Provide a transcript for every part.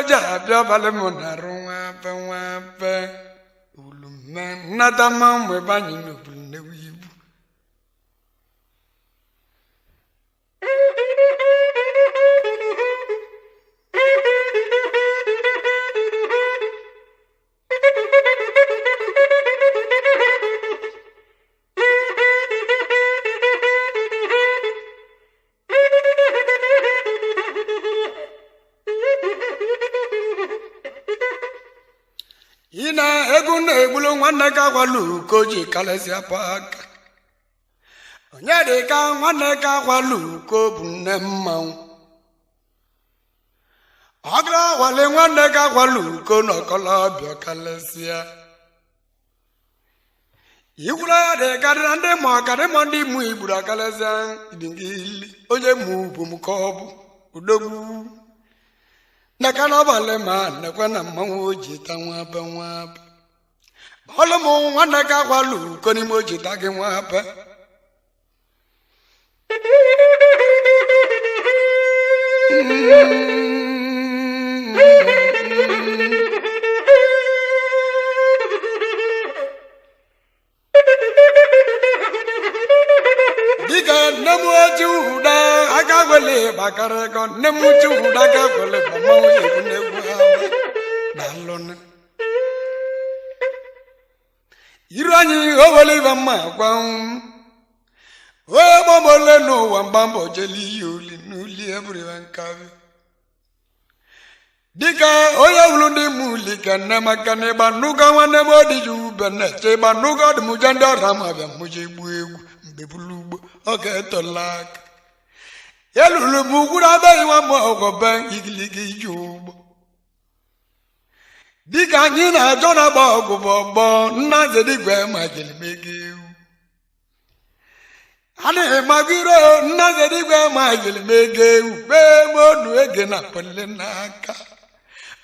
moja bia bale monarunga pe ulumen nadama mwe banyi no bulne wibu ina eguna egbulo nwanne ka gwalu koji kalesia paka onye de ka nwanne ka gwalu ko bunne mmanwu agra wale nwanne ka gwalu ko nokola bia kalesia igura de ka de mo ka de mo ndi mu ibura kalesia idingili onye mu bu mu ko bu odogwu nakana bale ma nakwana mmanwu jita nwa ba bolo mo nwanne ka gwalu ko ni mo jita gị nwa ba diga nemu juda aga gwele bakare ko nemu juda ga gwele mo ye ne gwa dalon irani o wele ba ma gwa o mo le no wa mbambo jeli yuli nuli ebri wan kavi diga o ya wulu ni muli kana makane ba nuga wane mo di ju bene che ba nuga de mujanda rama ba muje buegu mbebulu oge tolak yelulu mugura be wa mo go ban igiligi jubo diga nyina jona ba ogubo nna ze digwe ma jelimege ane magiro nna ze digwe ma jelimege be mo nu ege na pele naka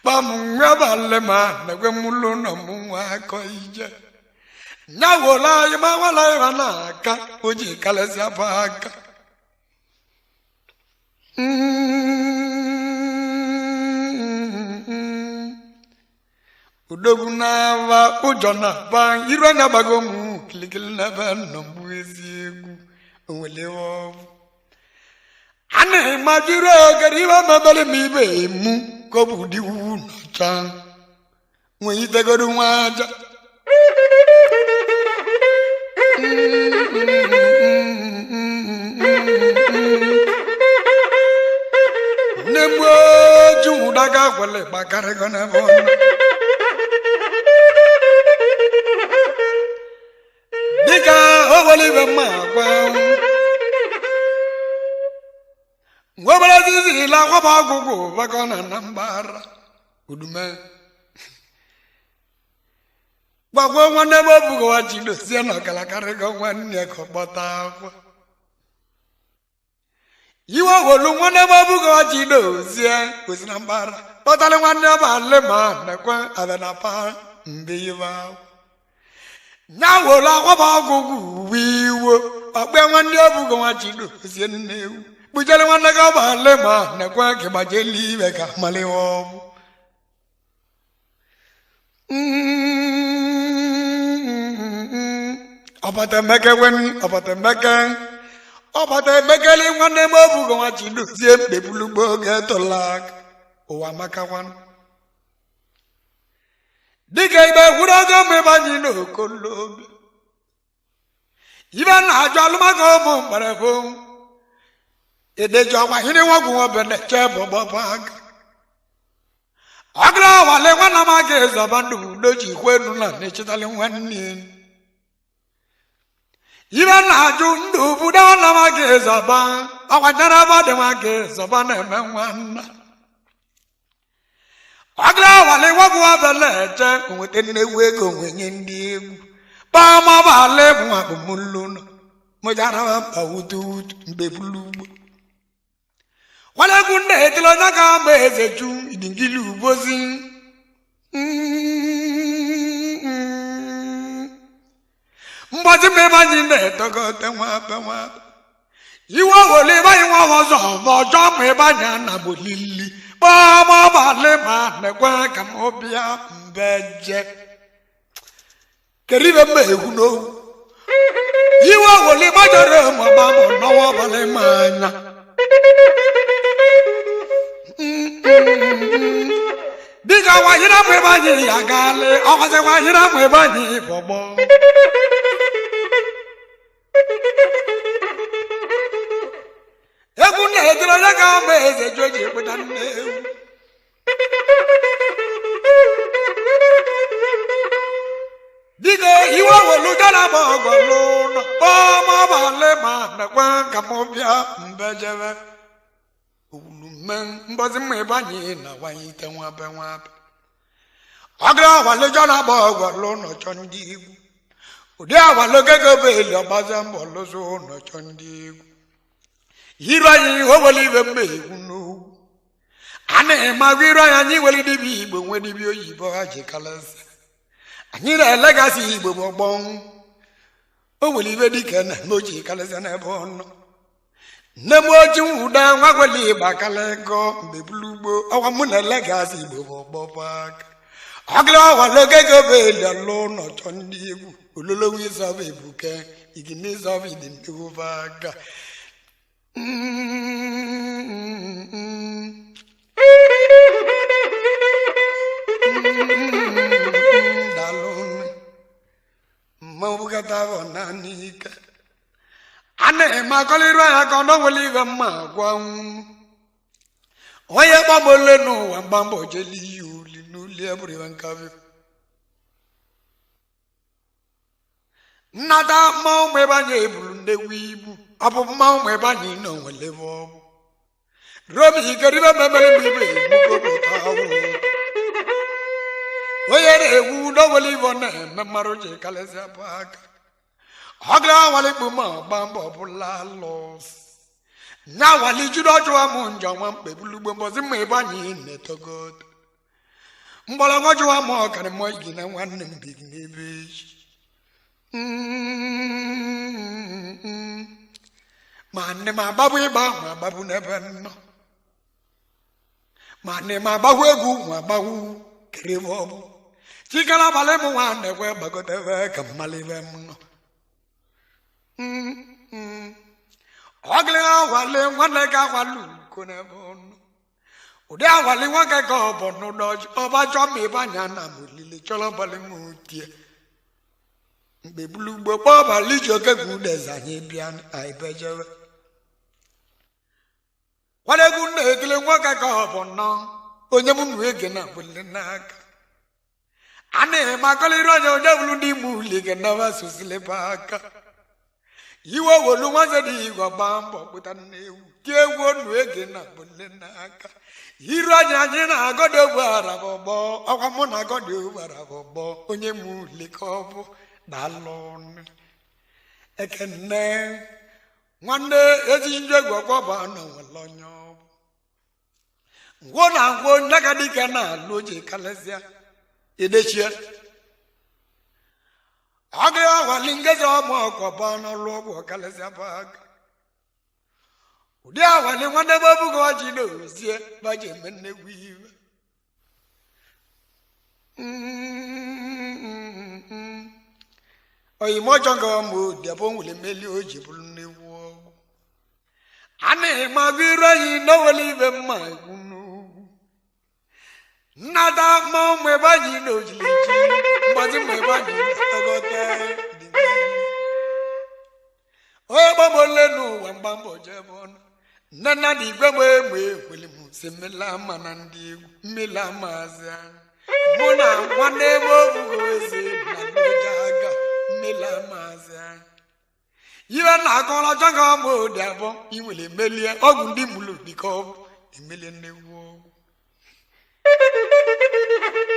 ba mungabale ma na gwe mulu no muwa ko ije nyawola yima wala yana ka oji kalesia paka udoguna wa ujona ba iranya bagomu kilikili na ba no bueziegu onwelewo ane majiro gariba mabale mibe mu ko budi wu no chan won itegodu waja nemo juda ga gwele bakare gona bon diga o wole be ma gwa ngobala zizi la kwa ba gugu bakona nambara udume bagwo nwanne mo bugo wa jido sie no kala kare go nwanne ko bota kwa yiwa wolu nwanne mo bugo wa jido sie kwesina mbara botale nwanne ba le ma na kwa abana pa mbiwa nyawo la kwa ba gugu wiwo ogbe nwanne bugo wa jido sie newu bujale nwanne ga ba le ma na kwa ke ba jeli be ka malewo Obata meke wen obata meke li nwanne mo bugo wa chindo sie bebulu boge tolak o amaka wan diga ibe huraga me banyi no kolobe iba na jaluma go mo barafo ede jawa hini wagu wa bene che bobo bag agra wale wana mage zabandu doji kwenu na ne chitale wanni iba na jundu budana mage zaba awanyara bade mage zaba na menwana agra wale wagu wa bele che nwetene wego nwenye ndi egwu pa ma bale mwa kumuluno mojara ba wutu mbebulu wale gunde etilo naka mbeze ju idingilu bozi mbazi me banyi ne togo tenwa penwa iwo wole ba iwo wozo bojo me banya na bolili Bama balema ne kwa kamobia mbeje. Keribe mehuno. Yiwa wole majore mabamo nawa balemanya. Diga wajira mwebanyi yagale, awase wajira mwebanyi bobo. Egune edro yaga meze joji budanne. Diga yiwa wolu jala bogo no, bama balema na kwa kamobia mbejeve. Ulumen mbozi mwebanyi na wanyite wabe wabe. Agra wale jana bogo no chondigu. Udia wale gegebe obaza mbolo so no chondigu. Hirayi owoli bembe unu. Ane magwiro ya nyi weli dibi igbo nwe dibi oyibo aje kalase. Anyira legacy igbo bogbon. Owoli be dike na moji kalase na bono. Nemoji uda nwagweli bakalego mbebulugbo awamu na legacy igbo bogbobak. Agla wale gegebe lo no chondigu. Ololo wi sabe buke igini sabe dindu vaga. Dalon mawugata wonanika ane makoliro ya kondo wolive magwan oye bamole no wambambo jeli yuli nuli aburi wankavi nada mau mebanye bulunde wibu apo mau mebanye no welevo romi kariba memele bibe muko tawo oye ewu no welivo na memaroje kalesa baka agla wale buma bambo bulalos na wali judo jwa munja wampe bulugbo mbozi mebanye ne togot mbola ngojwa mo kan mo igina wanne mbigine Mane ma babu iba ma babu nebenno. Mane ma babu egu ma babu krivobu. Chikala bale mu wane kwe bagotewe kamali vemno. Ogle wale wane ka walu kone bono. Udia wale wake ko bono doj. Oba jomi banyana mulili cholo bale mutie. Bebulu bobo balijo ke gude zanyi bian aibejewe. Wale gunde ekele waka ka bono. Onye munu ege na bulinaka. Ane makoli rojo jabulu di muli ke na wasusile baka. Iwo wolu wanze di igwa bambo kutaneu. Tie wonu ege na bulinaka. Hiro nyanyina agode wara bobo. Akamuna agode wara bobo. Onye muli kobo. Dalon ekene nwande ejinje gwagwaba na walonyo ngona ngo nagadika na loje kalezia edechie agya walingezo mo ko bana logo kalezia bag udia wali nwande babu go ajino zie baje menne wiwe Oyi mojonga mu diabon wule meli oji bulune wo. Ane mavira yi no welive ma unu. Nada ma mweba yi no jiliji. Mbazi mweba yi agote. Oye bambole no wambambo jebon. Nana di gwemwe wele mu semela manandi mela maza. Mona wane mo weze na lojaga. Mela maza yiwa na kola janga mo dabo iwele melie ogun di mulu biko emele newo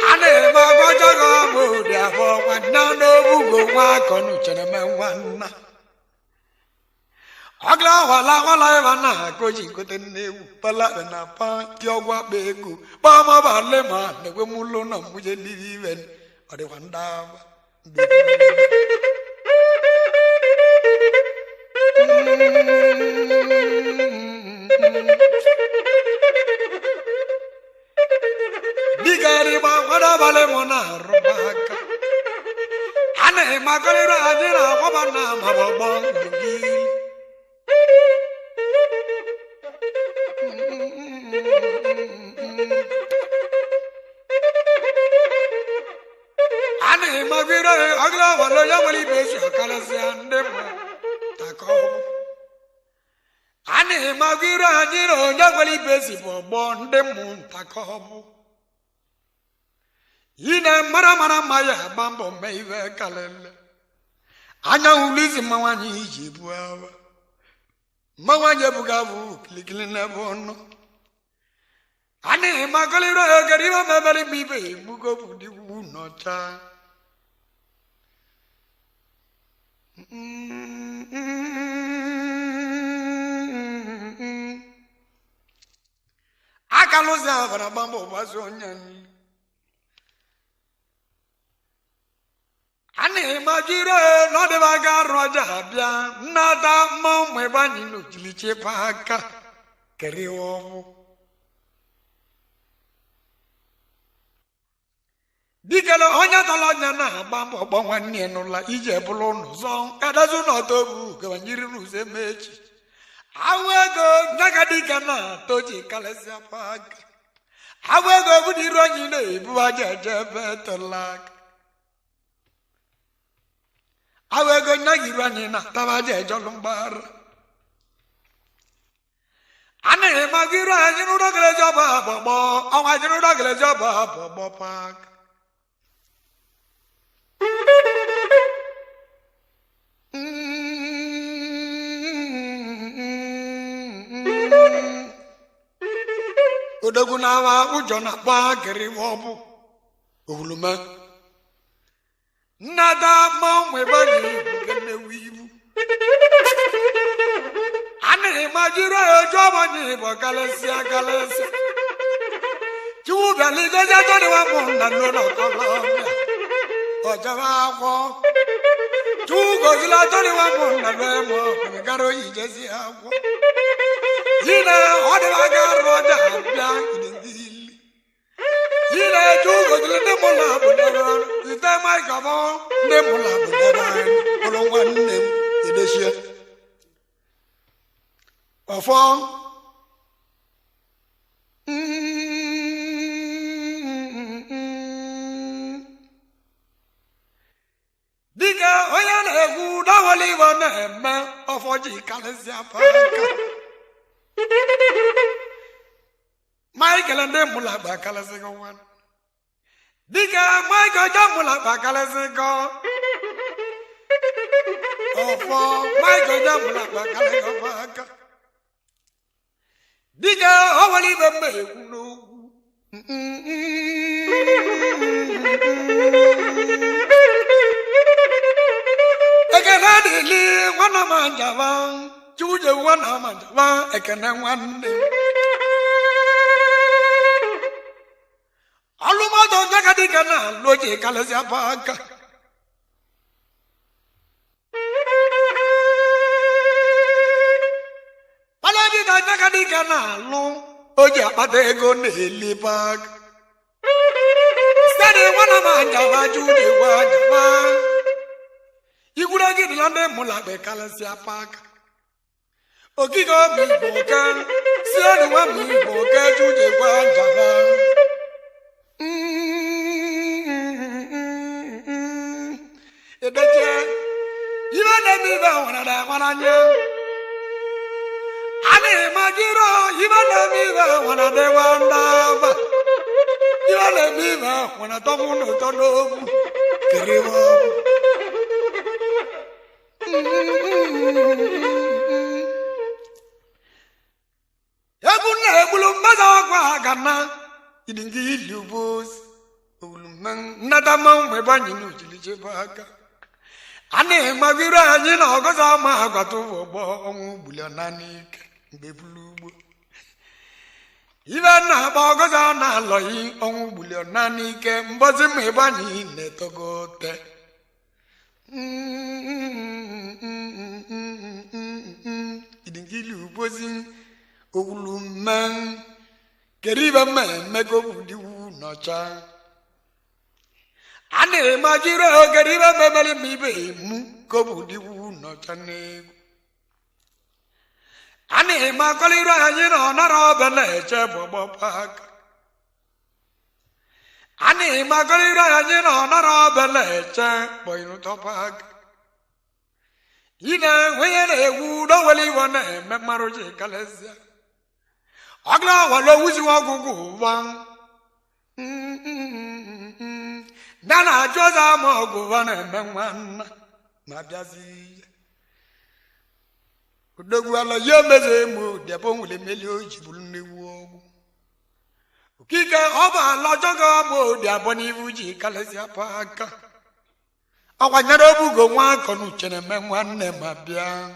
ane ma go janga mo dabo wana no bugo wa konu cheneme wana agla wala wana koji kote newu pala na pa tiogwa begu ba ma ba le ma ne we mulu na muje liven ade wanda Gary Bavale Monarobaka. Anne Magalera Adira Wabana Mababon. Anne Magira Agla Valoyamali Base Kalasian Dema Tako. Anne Magira Adiro Yavali Base for Bon Demun Tako. Yine Maramana Maya Bambo Mave Kalel. Anya Ulizi Mawani Jibua Mawanya Bugavu, Clicklina Bono. Anne Magalera Gariba Mabali Bibe, Bugo Pudi Nota. Akaloza for a bambo was onion. Anne Magira, not a vaga Roja, nada mom, my bunny look, Liche Paka, carry over. Dikala onya talanya bambo bongwan nienola ije bulonu zon kadazu no tobu gwanjiri nuze mechi awego nagadika na toji kalesa paka awego budiro nyine buwaje betolak awego nagiro nyina tabaje jolumbar ane magiro anyinu dogele joba bobo awajinu dogele joba bobo pak Odagunawa ujona bageri wobu uluma nada mwe bani gene wibu ane majira joba ni bokalesi chuga ligoja toni wa munda no Colombia Ojawa Chugo Zilatoni wa munda bemo Megaro ijezi hapo Yine Odewaga Roja Blanc Idingili Yine Chugo Zilatoni wa munda Zite Maikabo Nemula Budeba Olongwan Nem Ideshia Ofong Diga oyana egu dawali wana emme ofoji kalesi apaka. Michael and them mula ba kalesi go wan. Diga Michael jam mula ba kalesi go. Ofo Michael jam mula ba kalesi go apaka. Diga owali bemme egu no. Ekanadili wana manjava, chuje wana manjava, ekanangwande. Alumado nakadikana loje kalasi apaka. Palabida nakadikana lo oje apatego nelipak. Sade wana manjava chuje wajava. Igura gidi lande mula be kalasi apaka. Ogigo mi bokan, sianu wa mi bokan chuje wajava. Ebeje, ibane mi ba wana da wananya. Ane magiro, ibane mi ba wana de wandava. Ibane mi ba wana tomu no tonobu. Kiriwo. Ebulu maza kwa gana idingi lubos ulumang nadama mwebanyi nujilije baka ane magira nyina ogoza ma agwatu obo onwu bulionanik mbebulugo ibe na ba ogoza na loyi onwu bulionanik mbozi mwebanyi netogote idingi lubos Oulumang, Keriba man, Mego, Ocha. Ane majiro gariba memali mibe mu kobu diwu Ocha nego. Ane makalira hanyino naro bele che bobo paka. Ane makalira hanyino naro bele che boyno topaka. Ina wele wudo wali wane memaroje kalezia. Agla walo wuzi wagugu wang. Nana joza mogu wane memwana mabiazi. Udogu ala yomeze mu depon wule melio jibulu ne wogu. Ukika oba la joga mo diaboni wuji kalezia paka. Awa nyarobu go nwa konu chene memwane mabia.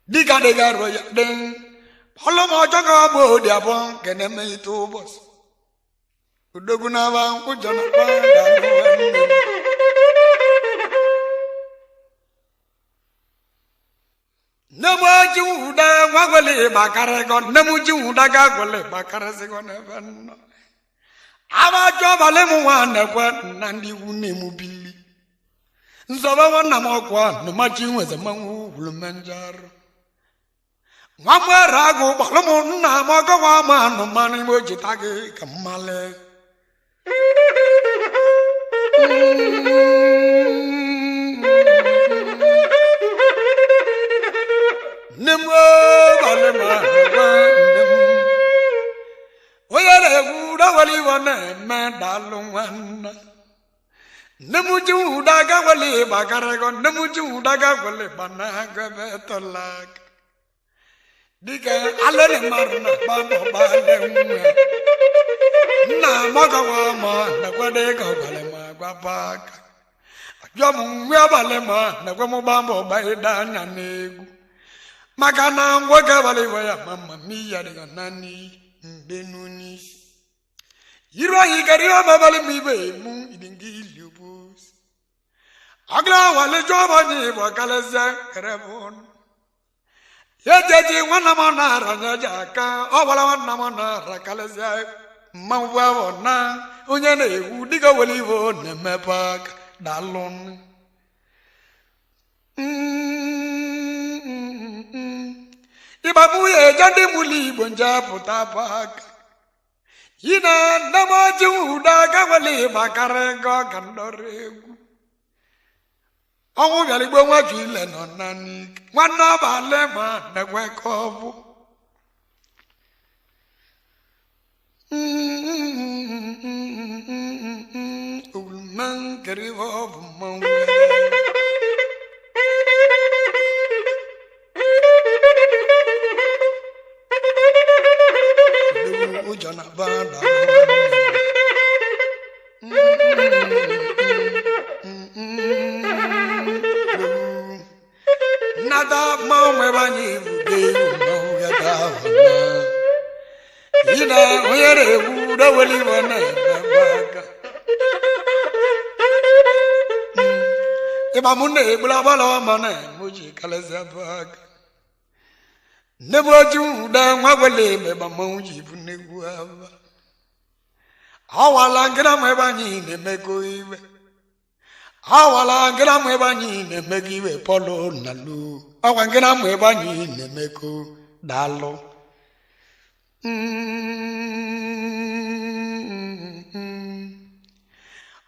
Diga diga roya ding. Polo mo joga bo diabon kene me itu bos. Udogu na ba ujana ba dalu. Nemu juda wagole bakare gon nemu juda gagole bakare se gon evan. Aba joba le mu wana kwa nandi wune mu bili. Nzoba wana mo kwa no machi nweze manwu hulumanjaro. Mwamwe rago balomo na mo go wa ma no mani mo jitage kamale. Nemu balema nemu. Oyere guda wali wana me dalu wana. Nemu juda ga wali bakare go nemu juda ga wali banaga betolak. Dika alere marna babo balemu. Na maga wa ma na kwade ga balema gwapaka. Jomu ya balema na kwa mubambo baida nyanegu. Magana ngoga bale waya mama miya de nani benuni. Yiro yigariyo babale mibe mu idingi lubus. Agla wale joba ni wakaleza kerebon. Yejeji wana mona ranyajaka awala wana mona rakaleza mawa wona unyane udiga walivo nemepak dalon. Ibabu ye jande muli bonja putapaka. Ina nama juda gawali bakare go kandoregu. Owu yali gbo wa jile no nani. Wana balema na gwekobu. Ulman kerivo bumawe. Ujana banda. Nada maume bani bude no gata wana. Ina oyere buda wali wana baka. Eba munne bula bala mana muji kaleza baka. Nebo juda wagole me ba mauji bunne guava. Awala ngira me bani ne meko iwe. Awala ngira me bani ne megiwe polo nalu. Awa ngira me bani ne meko dalo.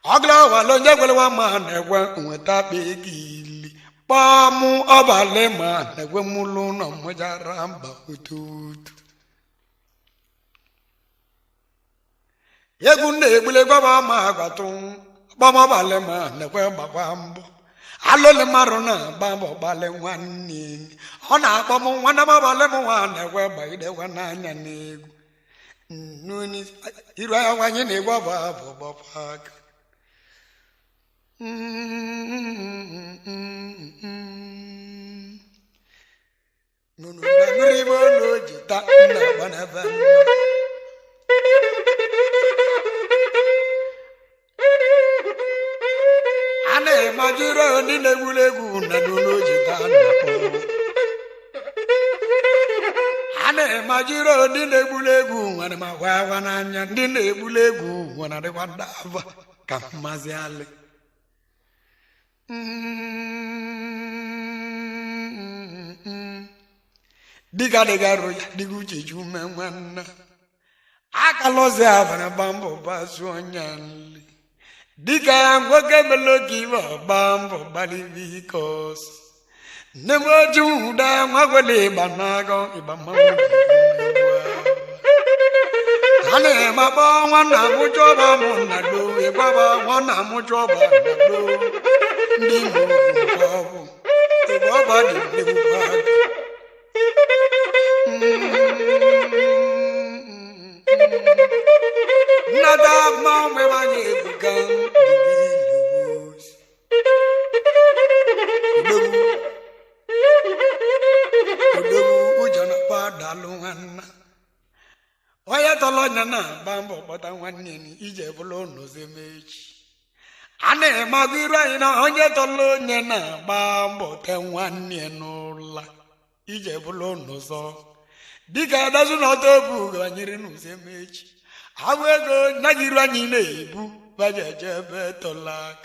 Agla walo njagwele wa mane wa nweta begili. Pamu obalema negwe mulu no mojaramba ututu. Yegunde ebule baba magatun. Bama balema negwe babambo. Alole marona bambo bale wani. Ona bamu wana babalema wane we baide wana nyanegu. Nuni iraya wanye negwa babo bapaka. Nunu nagribo no jita na banava. Ane majiro ni negulegu na nunu jita na po. ana majiro ndị na-egbuli egwu nwere ma gwa n'anya ndị na-egbuli egwu nwere adịkwa dava ka mmazi alị diga ro ya diga uche ju me nwanna akalozi avana bambo bazu onyanli diga nwoke melogi bambo bali vikos nemoju da magole banago ibama ane maba nwanna mujo ba munna do e baba nwanna mujo ba na do ndi mo babo e baba di ba nada mau me banye bukan digilus kudu ujana padalunganna oya tolonya na bambo bota nwanne ni ije bulo no zemechi ane magwira ina onye tolonya na bambo te nwanne n'ụla ije bulo no zo diga dazu no tobu ganyere no zemechi awego nagiru anyi na-ebu bajaje betolak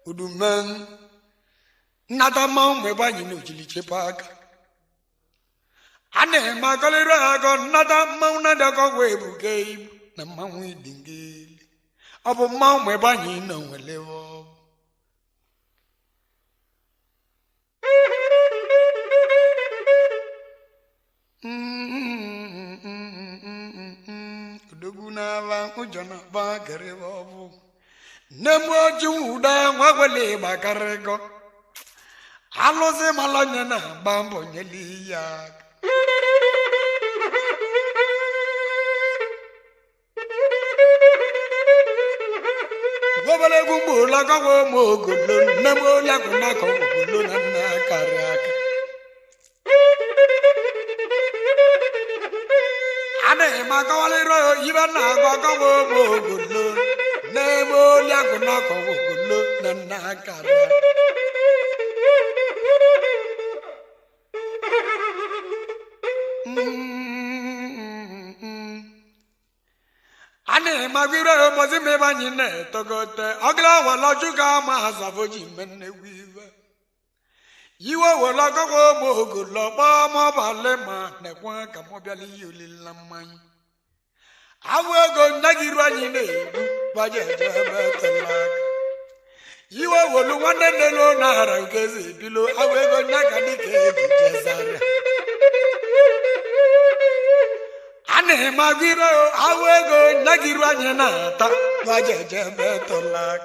uduman nata mau me banyi no jiliche paka ane makalira ago nata mau nada ko webuke na mau idingili obo mau me banyi no welewo uduguna va ujana ba garebo nemo juda ngwele bakarego aloze malanya na bambo nyeliya wobale gumbo la ka wo mogolo nemo la kuna ko golo na karaka ane makawale ro ibana ko wo mogolo nemo la kuna ko golo na karaka ane magwiro mozi me banyi ne togote ogla wala juga ma hasafoji menne wiva yiwo wala ko mogolo ba mo bale ma ne kwa ka mo biali yuli lamman awego nagiru anyi ne bu baje jebe talak yiwo wolu wande ne lo na hara kezi bilo awego nyaka dike jezara ane magiro awego nagiru anya na ta wajeje betolak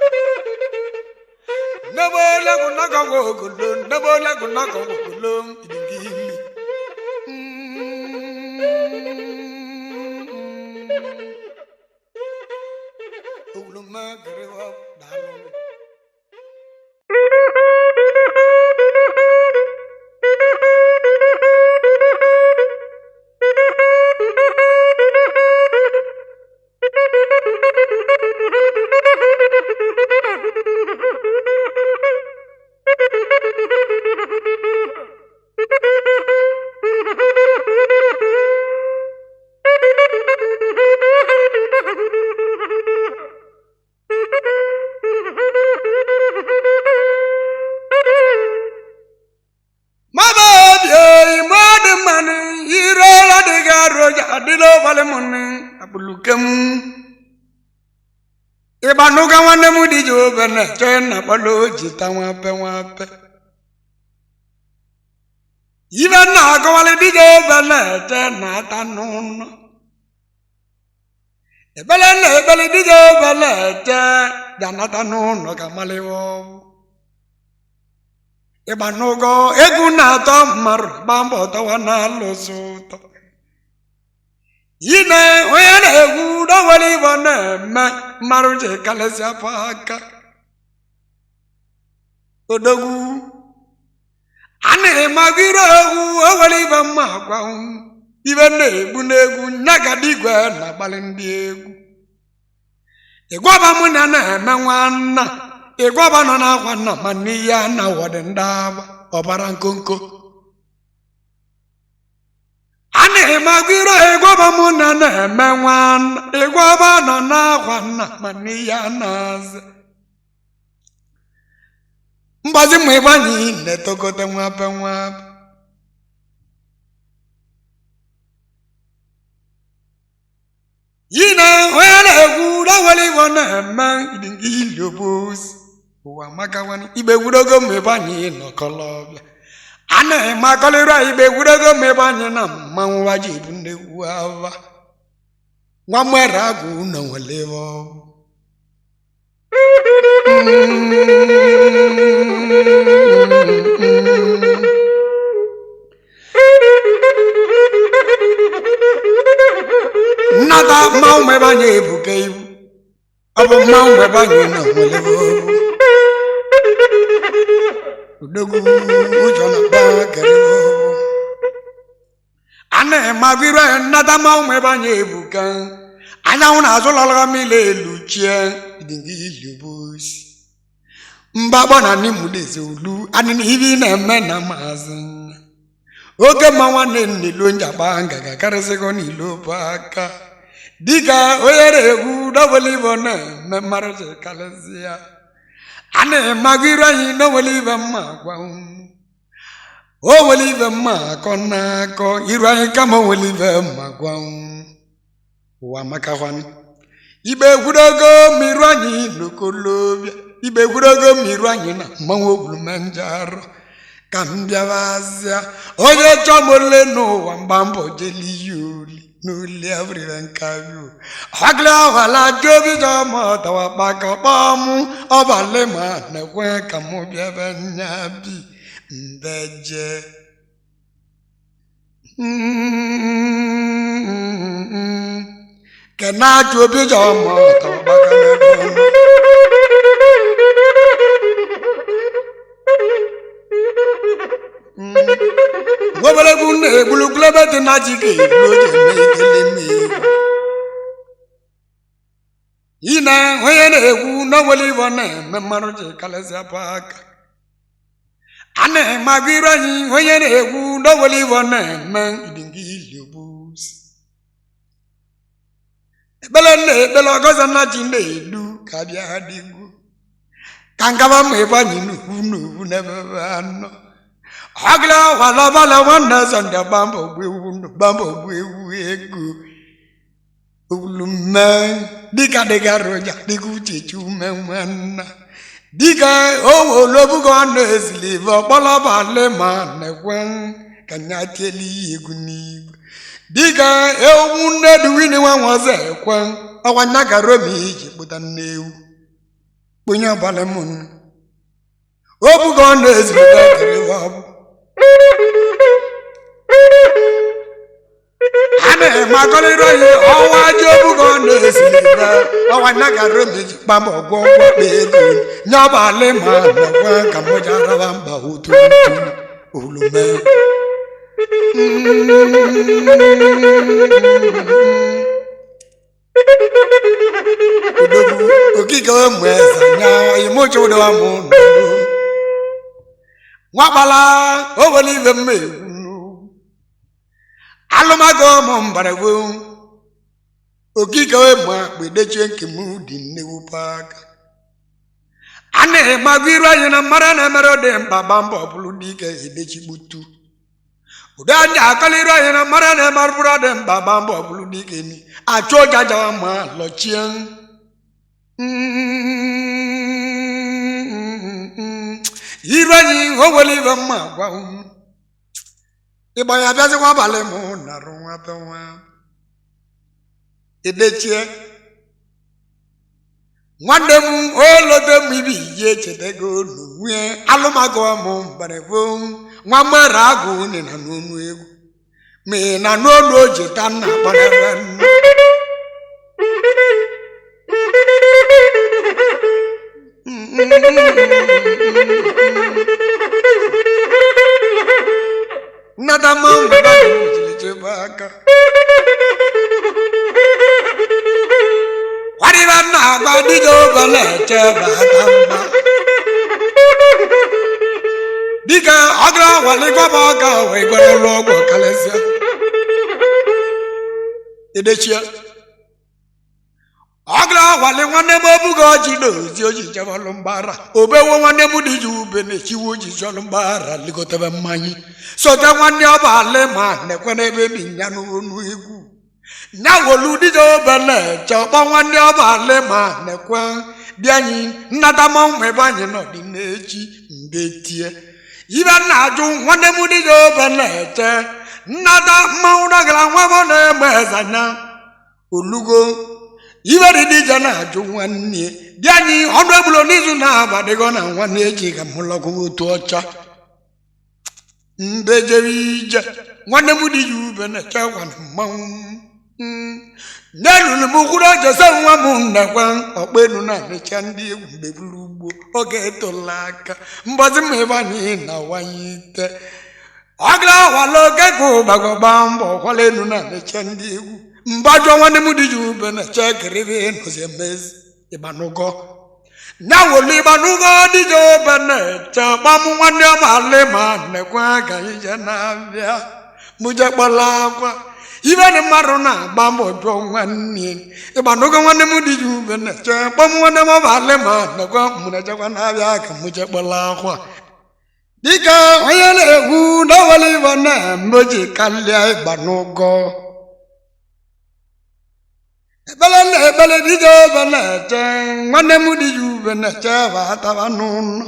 nebola kunaka gogulo nebola kunaka gogulo idingili uluma garewa dalo ibanuga wane mudi jobene chena balo jita wape ibana ko wale di jobene chena tanuno ebele di jobene che jana tanuno kamalewo ibanugo eguna to mar bambo to wana losuto yine oyana egu do wali bone me maruje kalesa paka odogu ane magiro egu wali bamma kwa ibene ebu negu nyaga digwe na balindi egu egwa ba mu na na nwanna Igwabana na wana mania na wadendaba Obara Okonkwo Ane magwiro igwaba muna na emenwan Igwabana na wana mania naze Mbazi mwebanyi netokote mwape mwape Yina wele guda wali wana man idingi lobos Uwa makawani ibe gudogo mwebanyi no kolobya Ane makalira ibe gudogo mwebanyi na man wajibu ne uwa Wamwera gu na walewo Nada mau me bañe buke abo mau me bañe na walewo Dogu ujona ba kero Ane magwira nada mau me bañe bukan Anya una sola la mile luchie idingi lubus Mbaba na ni mudeze ulu ani hivi na mena mazin Oge mawane ni lonja banga gakarese ko ni lobaka Diga oyere guda walibona me marje kalesia Ane magira ino waliba magwa O waliba makona ko irwa kama waliba magwa Wa makawani Ibe gudogo mirwanyi lokolobya Ibe gudogo mirwanyi na manwo blumanjaro Kambia vazia Oye chomole no wambambo jeli yuli Nuli avriven kayu Hagla wala jobi jama tawa baka bamu Obalema nekwe kamu biebe nyabi Mbeje Kena jobi jama tawa baka nebo Wabala gune bulu glaba de najike loje meitelemi Ina hoyene egu na wali wana memaroje kalesa paka Ane magira yi hoyene egu na wali wana man idingi lobus Belele belo goza na jinde du kabia hadigu Kangaba mebani nu nebano Hagla wala bala wanda sanda bambo bwewu egu Ulume Dika dega roja digu chichu memana Dika owo lobu gane sliva bala bale mane kwen Kanyateli egu nigu Dika ewunde duwini wanwaze kwen Awanyaka romi iji butaneu Punya bale mun Obu gane sliva kiriwabu Ane makoliro ye owa jobu gone siliva owa nagaro meji pambo gwogwo bego nyaba le ma na kwa kamoja rawamba utu ulume Udogu okiko mweza nya imocho do amu Wabala owolive me Alomago mombarewu Okika ema bedeche nkemu di newu paka Ane magwira yana marana merode mbabambo buludike edechi butu Udanja akalira yana marana marburade mbabambo buludike ni Acho jaja ma lochien Irani owolive magwa Iba ya biazi kwa bale mo na runwa pewa Idechie Mwande mu olote mwibi ye chetego nuwe Alumago mo mbarevo Mwamara agu ni na nunu egu Me na nono jetana paneren Nada mamba baka Wari na ba dijo bale che ba tamba dika agra wali baba ga we gbara logo kalesia edechia agra wali nwanne m obugo jido oji jabalo mbara obewo nwanne m diju bene chiwo ji jolo mbara ligotebe mmanyi sota nwanne obale ma nekwe n'ebe binya n'onu egwu nyawolu dijo bele chọkpọ nwanne obale ma nekwe bianyi nnata ma mwe banyi no di neji mbetie ibe na aju nwanne m dijo bele che nnata ma udagala nwabo na emezanya olugo ibe di jana aju nwanne bianyi ọdụ ebulo n'izu na abadigo na nwanne eji ga mụlọgụ otu ọcha mbejewije nwanne m di yube na chewa na mmanwụ n'elulu m kwuru jose nwa m nnekwa ọkpenu na mecha ndị egwu mgbe buru ugbo oge etola aka mgbazi m ebe anyị na wanye ite ọ gara wala oge ka ụgbagọgba mbọ kwala enu na mecha ndị egwu mbajọ nwanne m di yube na chekiribe nọzi emezi ịgbanugo nyawolu ịgbanugo dije obene chekpam nwanne ọbale ma nekwa ka ije na-abịa mụje kpọla akwa ibe ni mmadụ na-agba mbọ jụọ nwanne ịgbanugo nwanne m dije ubene chekpam nwanne m ọbale ma nekwa mụnejekwa na-abịa ka mụje kpọla akwa dịka onye na-egwu n'ọwali ibe na mboji kalịa ịgbanugo ebele dije obene che nwanne m dije ubene che bataba n'ụlọ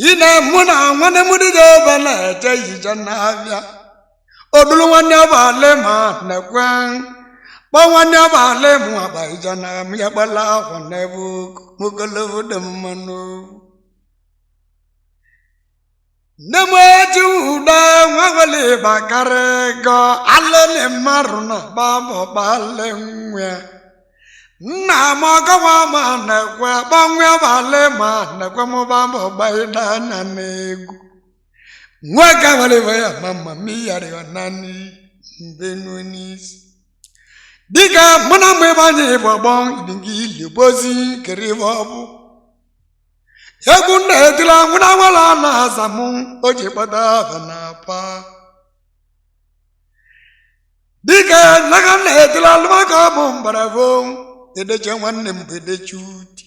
ine mụ na nwanne m dije obene che yije na-abịa odulu nwanne ọbale ma nekwe kpọ nwanne ọbale mụ agba ije na m ya gbala akwa n'ebe ogologo dị mmanụ Nemoji uda nwagwali bakarego alele maru na babo bale nwe nna mogawa ma nekwe bangwe bale ma nekwe mo babo baida na negu nwega wale waya mama miyari wanani mbenunis diga muna mwebanye bobon idingi libozi kerivobu Yagunde etila nguna wala na zamu oje pada bana pa Dika nagane etila lumaka bombaravo edeche nwanne mbede chuti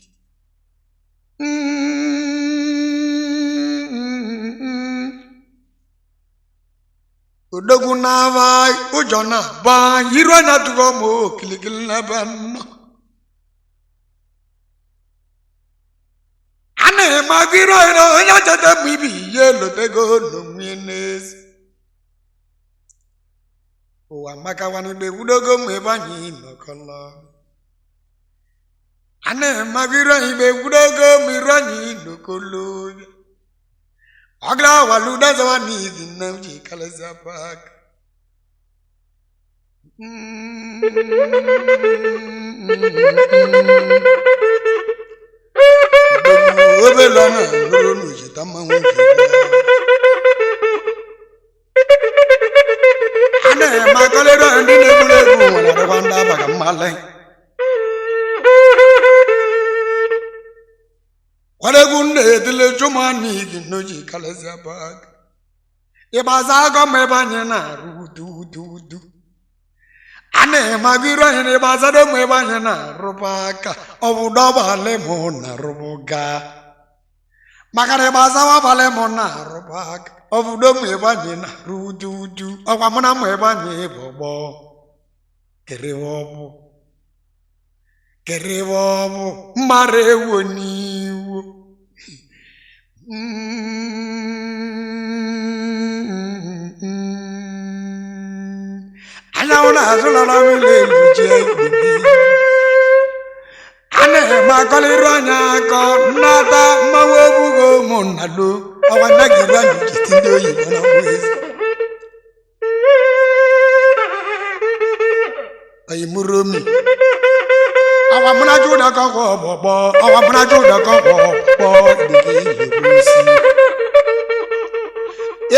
Odogu na vai ujona ba yiro na tugo mo kilikil na banno Ane magiro ino nya jata bibi yelo tego no mines O amaka wani be udogo me banyi no kala Ane magiro ibe udogo mi ranyi no kolo Agla waluda zawani dinamji kala zapak Obelana lolu jitama wonje Ane makalero ndine bulegu wala rwanda baga male Wale gunde dile jumani ginoji kaleza bag Ibaza go mebanye na rudu Ane magiro hene bazado mwebanye na rubaka Obudo bale mo na rubuga Makare bazawa bale mo na rubaka Obudo mwebanye na rududu Okwamuna mwebanye bobo Kerewobu Marewo niwo Anaona azula la mile luje Ane makaliranya ko nata mawobugo monalo awana giranyu kitindo yibona wezi Ay muromi Awamuna juda ko bobo awamuna juda ko bobo digi yebusi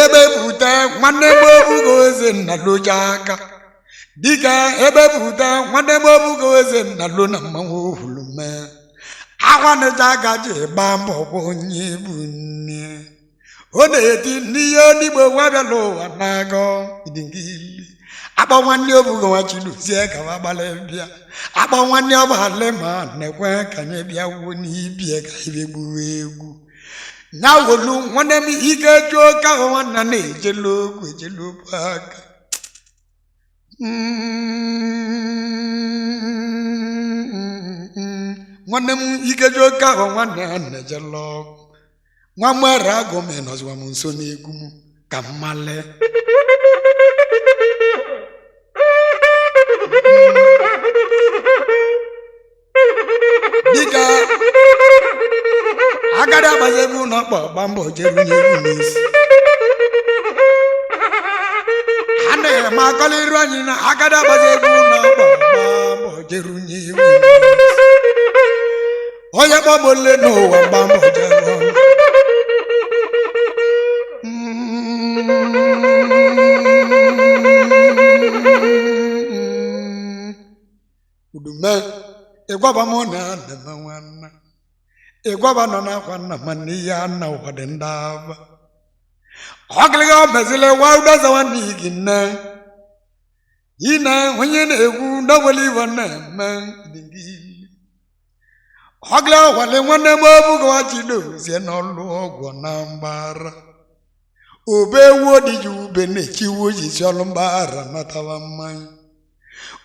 Ebe bute nwanne bobugo zen na lojaka Dika ebe buta nwanne bobugo eze na lo na mmanwu hulume Awana jagaje bambo bonye bunye. One eti niyo ni bo wabelo anago idingili. Aba nwanne obugo wachilu sie ka wabale bia. Aba nwanne obale ma nekwe kanye bia wo ni bia ka ibegbu egwu. Na wolu nwanne mi ike jo ka nwanna na ejelo paka. Nwanne m ike jo ka nwanna na ejelo. Nwa mwere agụ m nọzwa m nso n'egwu m ka mmale. Dịka agadi agbazi egwu n'ọkpọ gba mbọ jeru n'egwu n'isi. A na-eme akọla iru anyị na agadi agbazi egwu n'ọkpọ gba mbọ jeru n'egwu n'isi. Onye kpọgbọ ole n'ụwa gba mbọ jeru ọnụ. Udume egwaba mo na ndemanwana egwaba no na kwanna maniya na wade ndaba ogliga mezile wa udaza wani ginna ina wenye na egwu na wali wana man dingi ogla wale nwanne mo bugo wachido sie no lu ogwo na mbara obe wodi jube ne chiwo ji mbara na tawa mmanya.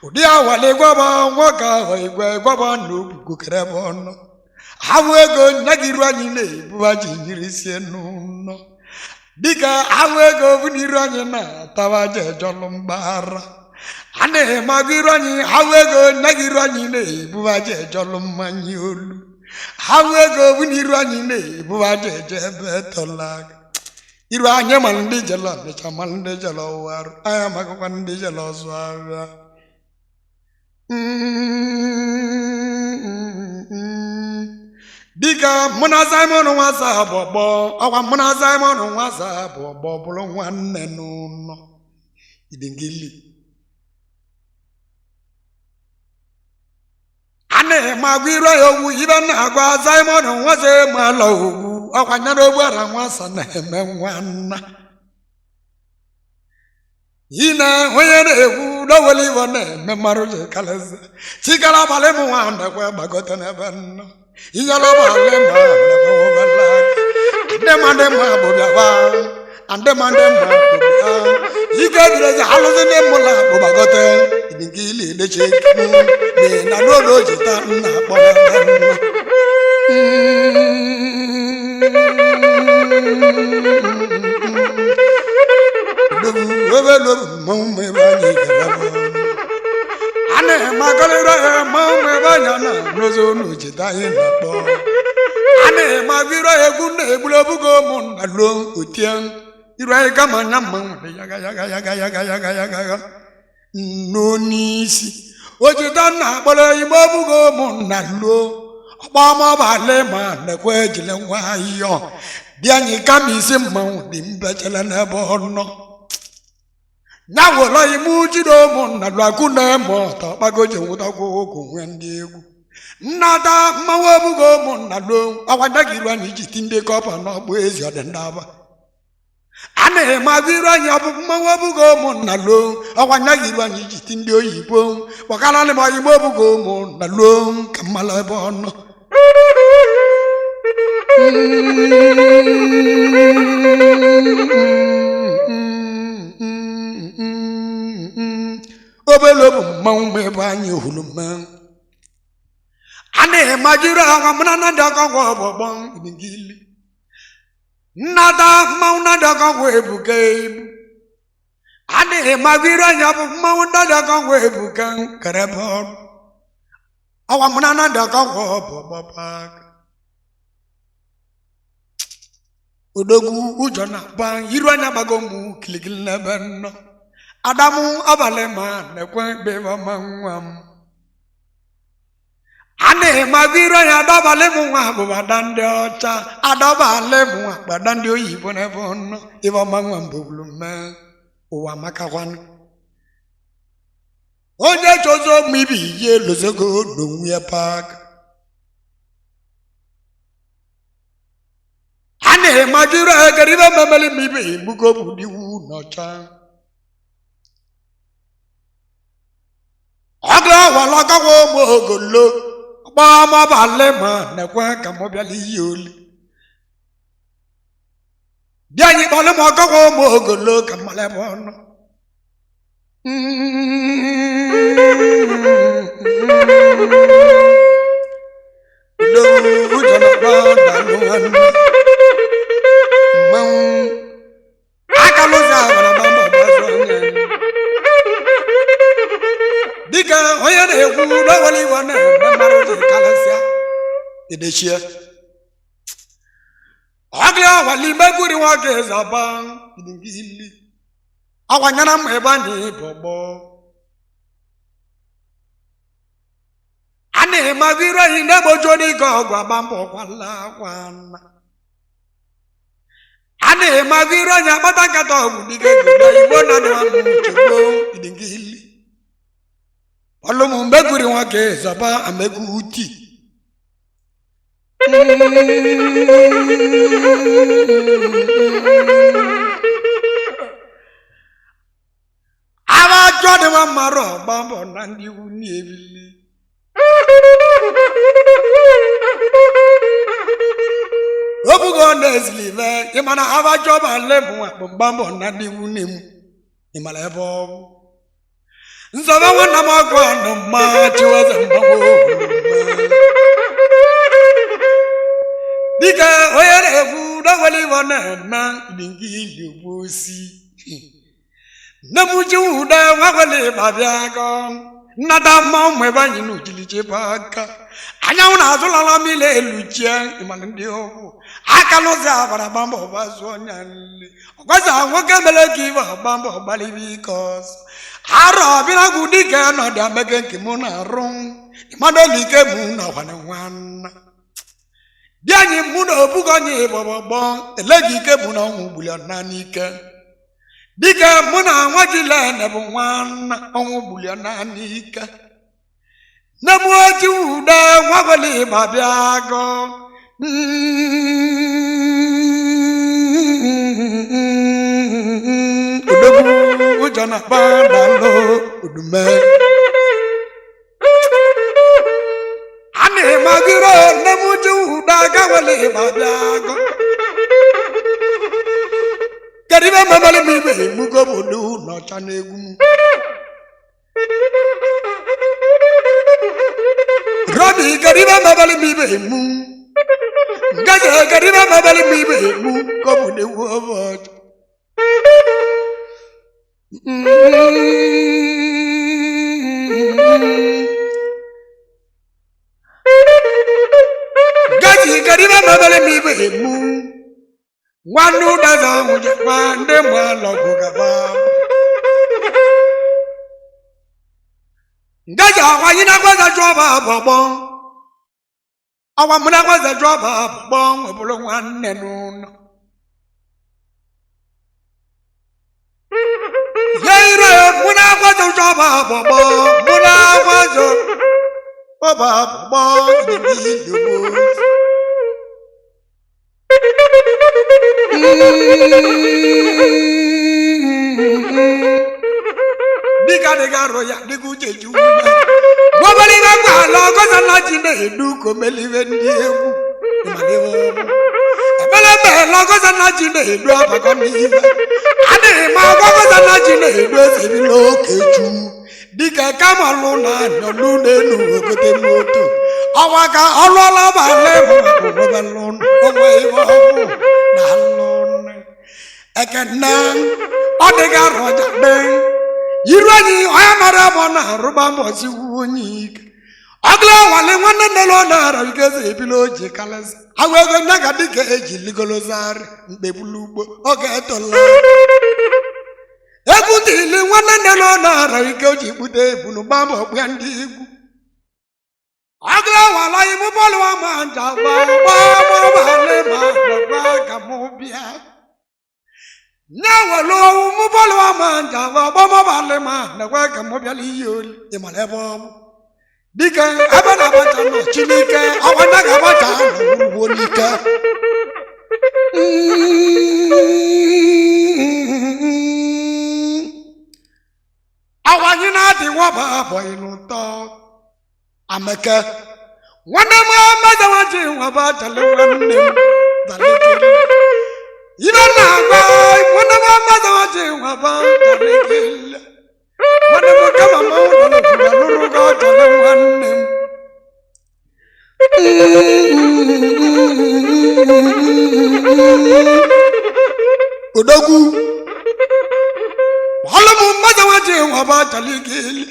Udi awale gwaba nwoka ho igwe gwaba n'obugo kerebe ọnụ. Awu ego nyagiru anyị na-ebu aji nyiri sie n'ụnọ. Dịka awu ego bụ n'iru anyị na-atawa jejọlụ mgbara. A na-emago iru anyị awu ego nyagiru anyị na-ebu aji ejọlụ mmanya olu. Awu ego bụ n'iru anyị na-ebu aji eje ebe tọlaga. Iru anyị ma ndị jelo mecha ma ndị jelo warụ. Anyị amagokwa ndị jelo ọzọ abịa. Dika muna Simon wasa bobo awa muna Simon wasa bobo bulu nwanne n'ụlọ idingili ane magwiro yowu ibe na agwa Simon wasa mala owu awa nyana ogbara wasa na eme nwanna ina onye na-egwu dọweli iwo na-eme mmarụ ji kalịza chikara abalị m nwa ndekwe gbagote n'ebe nnọ inyere ọbalị ma ndekwe wobela aka ndị ma bụ bịaba ndị ma bụ bịa ike direzi alụzi ndị mụla bụ gbagote nke ili edeche ekwu na n'odo jita nna akpọrọ nnọ Ane magalera maume banyana nozo nujita inakpo. Ane magiro egune ebulobugo munda lo utian. Irai kama nyama yaga. Nonisi. Ojita na bole ibobugo munda lo. Obama bale ma nekwe jile wayo. Bianyi kamisi mau dimbechele nebono. Nawo la imuji do mon na lwakuna mo to bagoje wuta ko wendi egwu. Nada mawebu go mon na lo awada girwa ni jitinde ko pa no gbo ezi odendaba. Ane magiro anya bu mawebu go mon na lo awada girwa ni jitinde oyibo. Wakala le mayibo go mon na lo kamala bono. Obelobu maume banyi huluma. Ane majira ngamna nada kwa bobong ibingili. Nada mauna daga webuke. Ane majira nyabu mauna daga webuke karabon. Awamna nada kwa bobopak. Odogu ujona bang irwanya bagomu kiligil nebenno. Adamu abalema nekwe beba mangwam. Ane magiro ya dabalemu wa badande ocha. Adabalemu wa badande oyibo nevono. Iwa mangwam buglume. Uwa makawan. Onye chozo mibi ye lozego dongwe pak. majira kariba mamali mibe buko budi Ocha agla wala ka wo mogolo ba ma balle ma na kwa ka mo biali yoli biani balle mo ka wo mogolo ka male bono do jana ba danuan mau akalo za bana bamba basonya dika hoya de ku do wali wana maro de kalasia ideshia agla wali maguri wa ke zaban idingili awanyana mbani bobo ane magira inde bojoni ko gwa bambo kwala kwana ane magira nya bataka to budige gudo ibona no amuchugo idingili wallo mbeguri wa ke zaba ameguti aba jode wa maro bambo nandi uni ebili obugo neslive imana aba joba lebu bambo nandi uni imala ebo nzaba wana magwa no ma chiwaza mbawo dika oyere fu da wali wana na dingili bosi namuju da wagale babiago nada ma mwe banyi no jilije baka anya una azulala mile luchia imalindi obu akalo za bara bambo bazonyale ogwaza nwoke meleki ba bambo bali because aro bila gudika no da mege kimuna ron imado like mu na wana wana bianyi mu no bugo nyi bobo elegi ke mu na hu bulia nanike dika muna wajile na bu wana onwu bulia nanika na muoti uda wagole babiago udogu ujana bandalo udume ane magiro na muoti uda gawale babiago kariba mamali mibe mugo bodu no chanegu Rabi kariba mamali mibe mu gaza kariba mamali mibe mu kobu de wobot gazi kariba mamali mibe mu wanu daza muje wande mwalo kugaba ngaja wanyina kwaza joba bobo awa muna kwaza joba bobo webulo nwanne nuno yeire muna kwaza joba bobo muna kwaza boba bobo ndidubu Diga diga roya digu jeju wabali ngwa lo ko sana jinde edu ko melive ndiegu imanewo ebele be lo ko sana jinde edu abako nive ade ma ko sana jinde edu esebi lo keju diga kamalu na no nenu okote moto awaka olola ba le mo ko balon o we wo na lon ekena odega roja be Yirani ayamara bona rubambo si wunyik agla wale wana nelo na rabigeze epiloji kalas awego naga dike eji ligolozar mbebulugbo oge tola ebuti ile wana nelo na rabigeze bude bunu bambo bwandi igu agla wala imu bolu wa manja ba wale ma ba kamobia Nawa lo mubalo amanda wa bomo balema na waka mobiali yoli imalebo dika abana batano chinike awana gabata wolika amaka nwanne m amaza waji nwaba tale nwanne m dalekele ibe na-agba nwanne m amaza waji nwaba dalekele nwanne m kama m lụrụ ga tale nwanne m odogwu wala mu amaza waji nwaba dalekele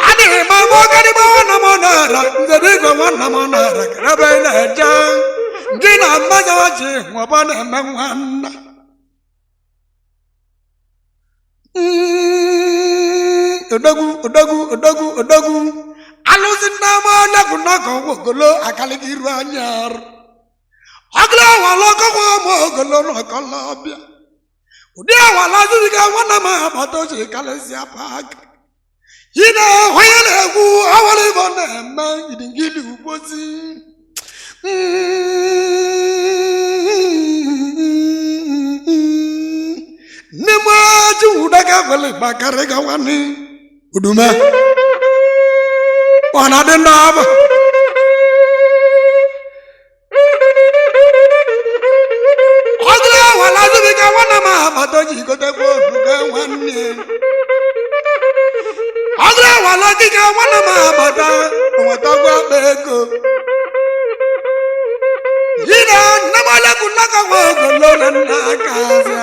ade ma mo gadi ma wana monara ngade go wana monara krabe na ja ngina amaza waji nwaba na mwanna odagu aluzinna ma na kunako wogolo akaligiru anyar agla wala ko mo golo no kalabia udi wala ziga wana ma bato ji kalesia pak ina hoyele ku awale bone ma idingili ubozi nema juda ka vale bakare ga wani uduma wana de ndaba agla wala ziga wana ma bato ji ko te ko ga wani agla wala ziga wana ma bata wata gwa beko yina namala kunaka wo golo na kaza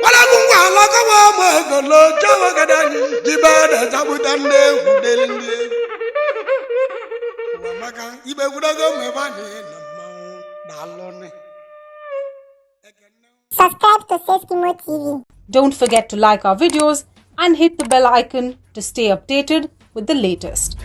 wala kungwa la ka wo mo golo jawa gadani dibada zabutande udelinde maka ibe gudago me bani namma dalone. Subscribe to Seskimo TV. Don't forget to like our videos and hit the bell icon to stay updated with the latest.